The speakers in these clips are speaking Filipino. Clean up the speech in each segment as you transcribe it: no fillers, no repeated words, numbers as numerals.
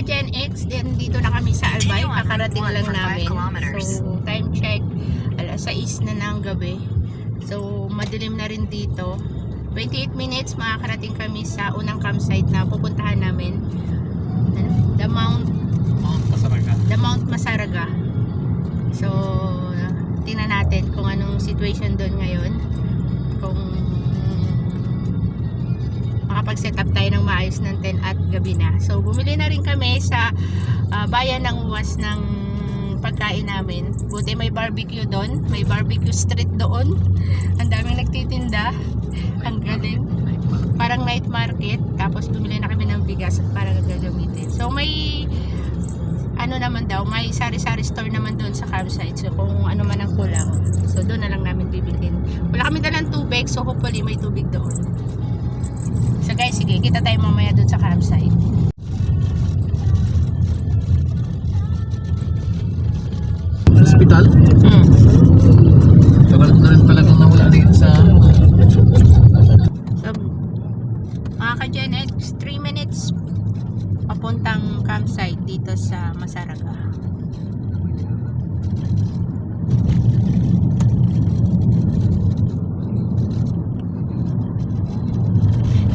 ka-Gen X, then dito na kami sa Albay, kakarating lang namin. So, time check, alas 6 na ng gabi. So, madilim na rin dito. 28 minutes, makakarating kami sa unang campsite na pupuntahan namin. The Mount Masaraga. So, tingnan natin kung anong situation doon ngayon. Kung makapag-set up tayo ng maayos ng tent at gabi na. So, bumili na rin kami sa bayan ng Uwas ng pagkain namin. Buti may barbecue doon. May barbecue street doon. Ang daming nagtitinda. Ang galing. Parang night market. Tapos bumili na kami ng bigas at parang gagamitin. So, may ano naman daw, may sari-sari store naman doon sa campsite. So, kung ano man ang kulang, so doon na lang namin bibilhin. Wala kami dalang tubig, so hopefully may tubig doon. So guys, sige, kita tayo mamaya doon sa campsite. Hospital? Tagal na rin talagang nawala rin sa So, mga ka-Gen X, 3 minutes papuntang campsite dito sa Masaraga.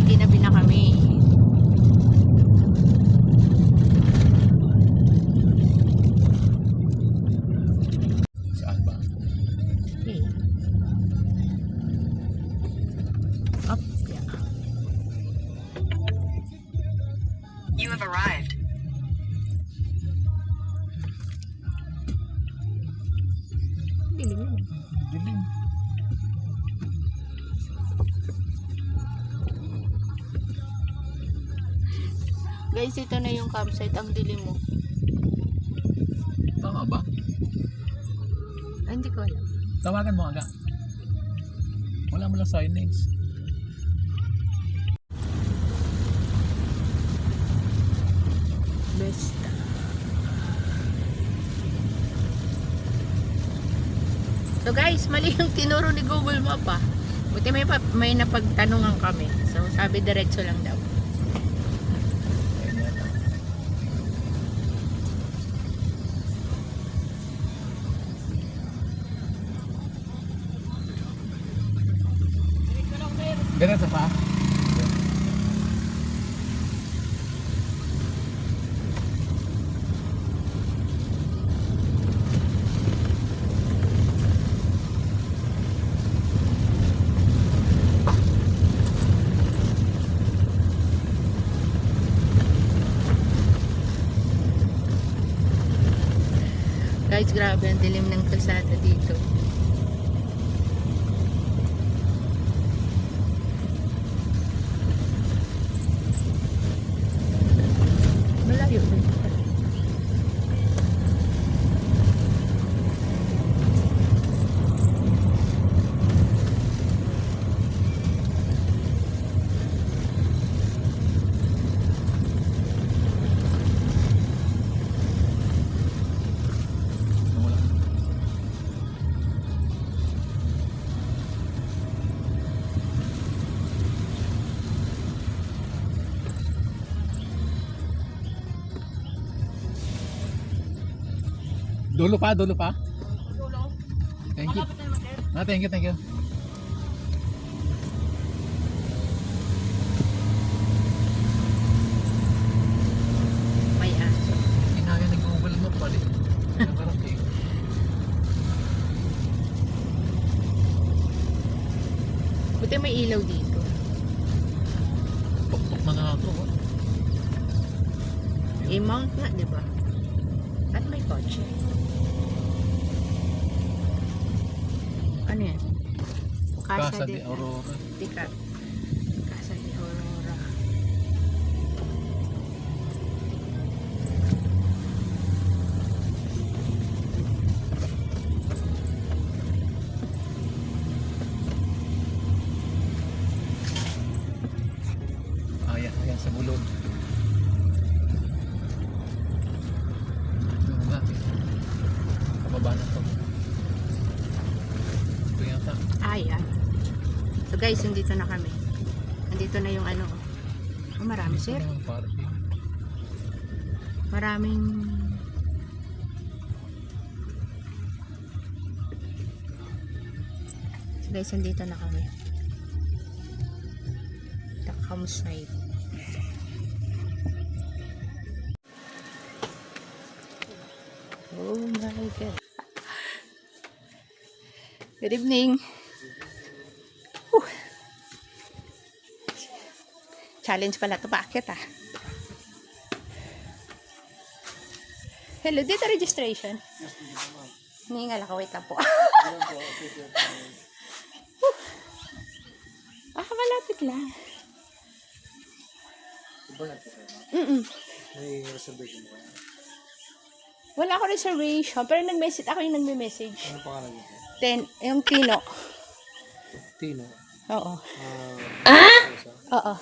Tinabi na kami. saan ba? Okay. Up, yeah. You have arrived. Dilim yun. Dilim. Guys, ito na yung campsite. Ang dilim mo. Tama ba? Hindi ko alam. Tawagan mo aga. Wala mo lang signage. Besta. So guys, mali yung tinuro ni Google Map ah. Buti may napagtanungan kami. So sabi diretso lang daw. Ganito pa? Guys, grabe ang dilim ng kalsada dito. Malayo din. Wala. Dulo pa, dulo pa. Thank you. Thank you, thank you. May aso. Inaya ng Google mo pala. Nakarating. Buti may ilaw dito. Pukpuk na nga ito. I-mount nga, di ba? At may kotse. Ano yan? Casa de Aurora. Tika. Casa de Aurora. Ayan, ayan sa bulog. Ano nga? Kababa na to. Ito yata. Ayan. So guys, nandito na kami. Nandito na yung ano. Oh, marami sir. Ito na yung parking. Maraming so guys, andito na kami. The campsite. Oh my God. Good evening. Whew. Challenge pala ito. Bakit ah? Hello, dito registration. Hiningal ako. Wait lang po. Malapit lang. May reservation mo kaya? Wala ako reservation, pero nag-message ako yung nagme-message. Ano pangalan niyo? Yung Tino. Tino. Oo. Rosa? Oo.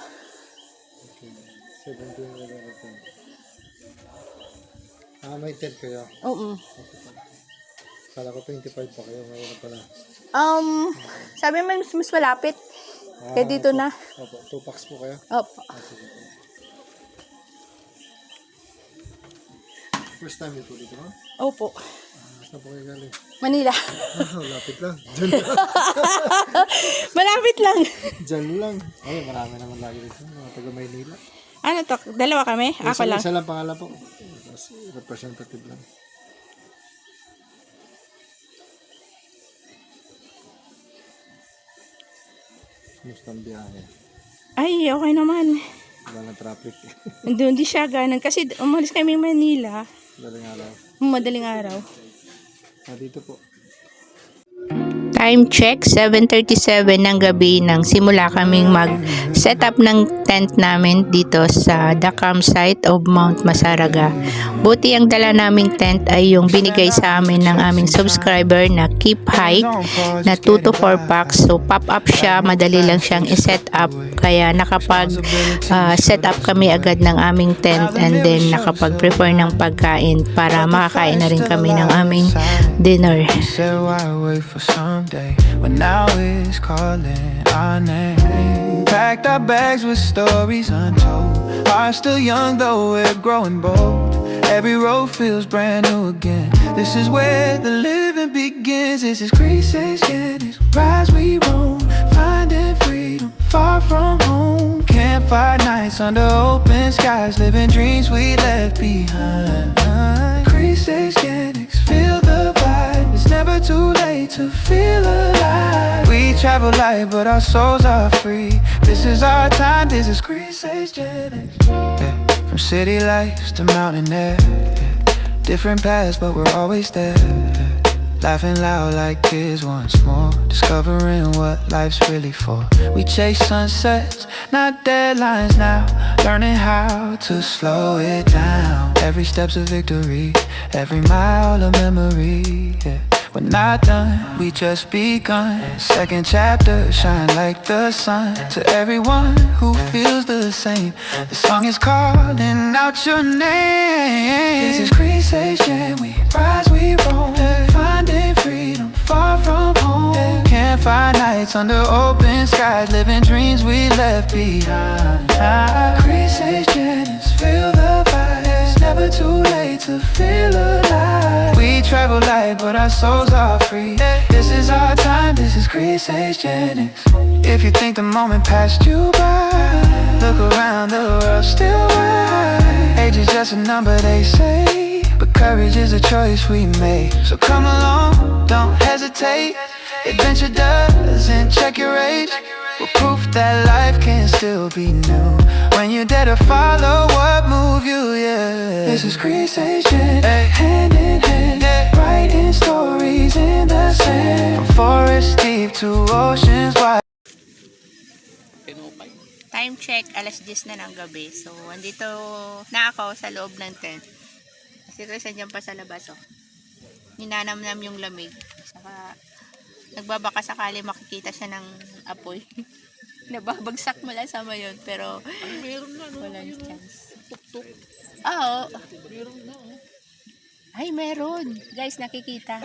Okay. 17 11. May 10 kayo. Oo. Okay. Kala ko 25 pa kayo. Ngayon na pala. Sabi mo mas malapit. Kaya dito na. Opo. 2 packs po kayo? Opo. Sige po. First time dito dito, no? Opo. Saan po kayo galing? Manila. Lapit lang. Diyan lang. Malapit lang. Diyan lang. Ay, marami naman lagi dito. Mga taga Maynila. Ano to? Dalawa kami? Ako lang. Isa lang pangalan po. Tapos representative lang. Kumusta ang biyahe? Ay, okay naman. Wala na traffic. Hindi siya ganun. Kasi umalis kami Manila. Daling araw. Madaling araw. Dito po. Time check, 7:37 ng gabi nang simula kaming mag-set up ng tent namin dito sa the campsite of Mount Masaraga. Buti ang dala naming tent ay yung binigay sa amin ng aming subscriber na Keep Hike na 2 to 4 packs. So pop-up siya, madali lang siyang i-set up. Kaya nakapag-set up kami agad ng aming tent and then nakapag-prepare ng pagkain para makakain na rin kami ng aming dinner. When now it's calling our name. Packed our bags with stories untold. Are still young though we're growing bold. Every road feels brand new again. This is where the living begins. This is Greece's it's rise we roam, finding freedom far from home. Campfire nights under open skies, living dreams we left behind. Greece's feel the vibe. It's never too late to feel alive. We travel light, but our souls are free. This is our time, this is Greece's Genix. Yeah. From city lights to mountain air, yeah. Different paths, but we're always there. Yeah. Laughing loud like kids once more, discovering what life's really for. We chase sunsets, not deadlines now. Learning how to slow it down. Every step's a victory, every mile a memory. Yeah. We're not done, we just begun. Second chapter, shine like the sun. To everyone who feels the same, the song is calling out your name. This is Greece's Jam, we rise, we roam, finding freedom far from home. Campfire nights under open skies, living dreams we left behind. Greece's Jam, feel the vibe. It's never too late to feel alive. We travel light, but our souls are free. This is our time, this is Greece's Genix. If you think the moment passed you by, look around, the world's still wide. Age is just a number, they say, but courage is a choice we make. So come along, don't hesitate. Adventure doesn't check your age. We're proof that life can still be new when you dare to follow what move you, yeah. This is Greece's Genix, hand in hand, writing stories in the sand. From forests deep to oceans wide. Time check, alas 10 na ng gabi. So, andito na ako sa loob ng tent. Kasi Chris, andyan pa sa labas, oh. Ninanamnam yung lamig. Saka, nagbabaka sakali makikita siya ng apoy. Nababagsak mo lang sa mayon, pero walang chance. Tuk-tuk. Oo. Meron na, oh. Ay, meron. Guys, nakikita.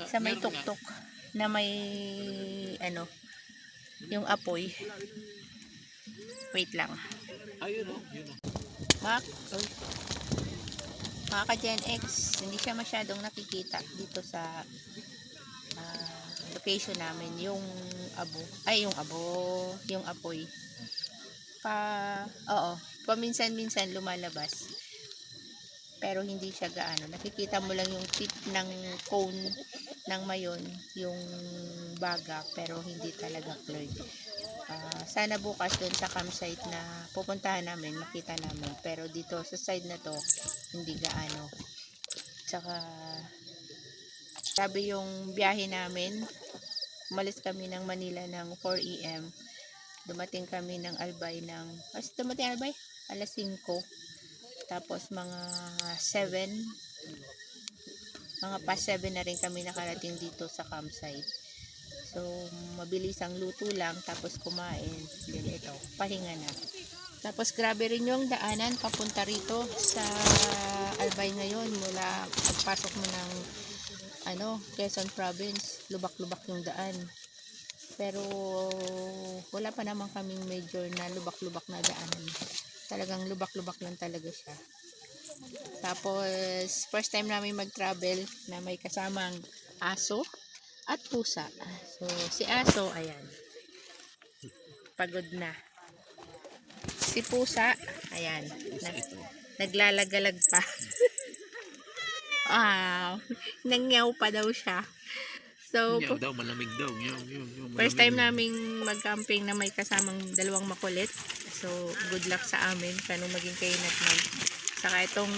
Sa may tuktok na may, ano, yung apoy. Wait lang. Ayun, oh. Yun, oh. Mak? Mga ka-Gen X, hindi siya masyadong nakikita dito sa location namin. Yung apoy. Paminsan-minsan lumalabas. Pero hindi siya gaano. Nakikita mo lang yung tip ng cone ng mayon, yung baga, pero hindi talaga clear. Sana bukas dun sa campsite na pupuntahan namin, makita namin. Pero dito sa side na to, hindi gaano. Tsaka, sabi yung biyahe namin, umalis kami ng Manila ng 4 AM. Dumating kami ng Albay alas 5. Tapos mga past 7 na rin kami nakarating dito sa campsite. So, mabilis ang luto lang, tapos kumain. Then ito, pahinga na. Tapos grabe rin yung daanan papunta rito sa Albay ngayon. Mula pagpasok mo ng Quezon Province, lubak-lubak yung daan. Pero wala pa naman kaming major na lubak-lubak na daanan. Talagang lubak-lubak lang talaga siya. Tapos first time namin mag-travel na may kasamang aso at pusa. So si aso, ayan, pagod na. Si pusa, ayan, naglalagalag pa. Nangyaw pa daw siya. So, Malamig daw. first time naming mag-camping na may kasamang dalawang makulit. So, good luck sa amin kung maging kainatnan. Saka itong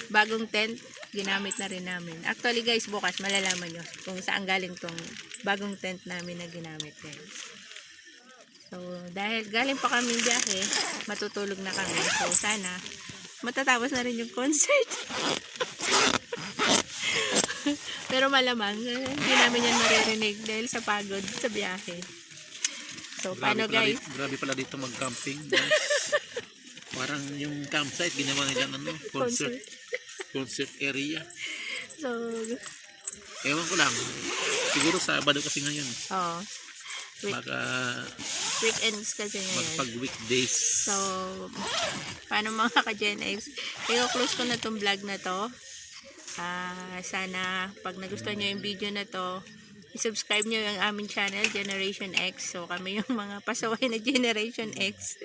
bagong tent, ginamit na rin namin. Actually guys, bukas malalaman nyo kung saan galing tong bagong tent namin na ginamit din. So, dahil galing pa kami biyahe, matutulog na kami. So, sana matatapos na rin yung concert. Pero malamang hindi namin yan maririnig dahil sa pagod sa biyahe. So, paano guys? Grabe pala dito mag-camping. Parang yung campsite ginawa nila concert area. So, Ewan ko lang. Siguro Sabado kasi ngayon. oh, Baka weekends kasi ngayon. magpag-weekdays. So, paano mga ka-Gen X? I-close ko na tong vlog na to. Sana pag nagustuhan nyo yung video na to, i-subscribe nyo yung aming channel, Generation X. So, kami yung mga pasaway na Generation X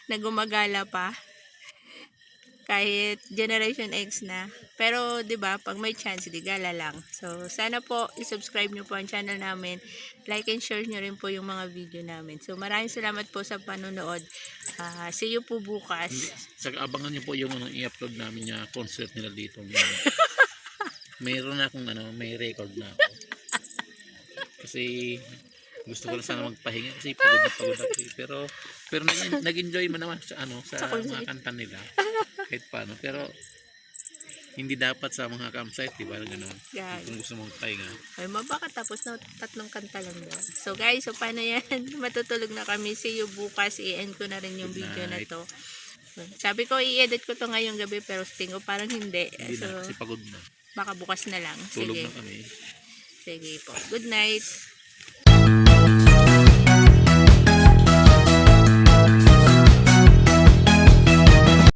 na gumagala pa. Kahit Generation X na. Pero, di ba pag may chance, di gala lang. So, sana po, i-subscribe nyo po ang channel namin. Like and share nyo rin po yung mga video namin. So, maraming salamat po sa panonood. See you po bukas. Saka abangan niyo po yung i-upload namin yung concert nila dito. Mayroon na akong may record na ako. Kasi gusto ko lang sana magpahinga kasi pagod ako. Pero nag-enjoy mo naman sa mga kanta nila. Kahit paano. Pero hindi dapat sa mga campsite, di ba? Ganun. Yeah. Kung gusto mong pahinga. Ay, mabakatapos na 3 kanta lang daw. So guys, so paano yan? Matutulog na kami. See you bukas. I-end ko na rin yung Good video na night. to. Sabi ko, i-edit ko to ngayong gabi pero tingin ko parang hindi. Hindi So, na kasi pagod na. baka bukas na lang. Tulog Sige. na kami. Sige po. Good night.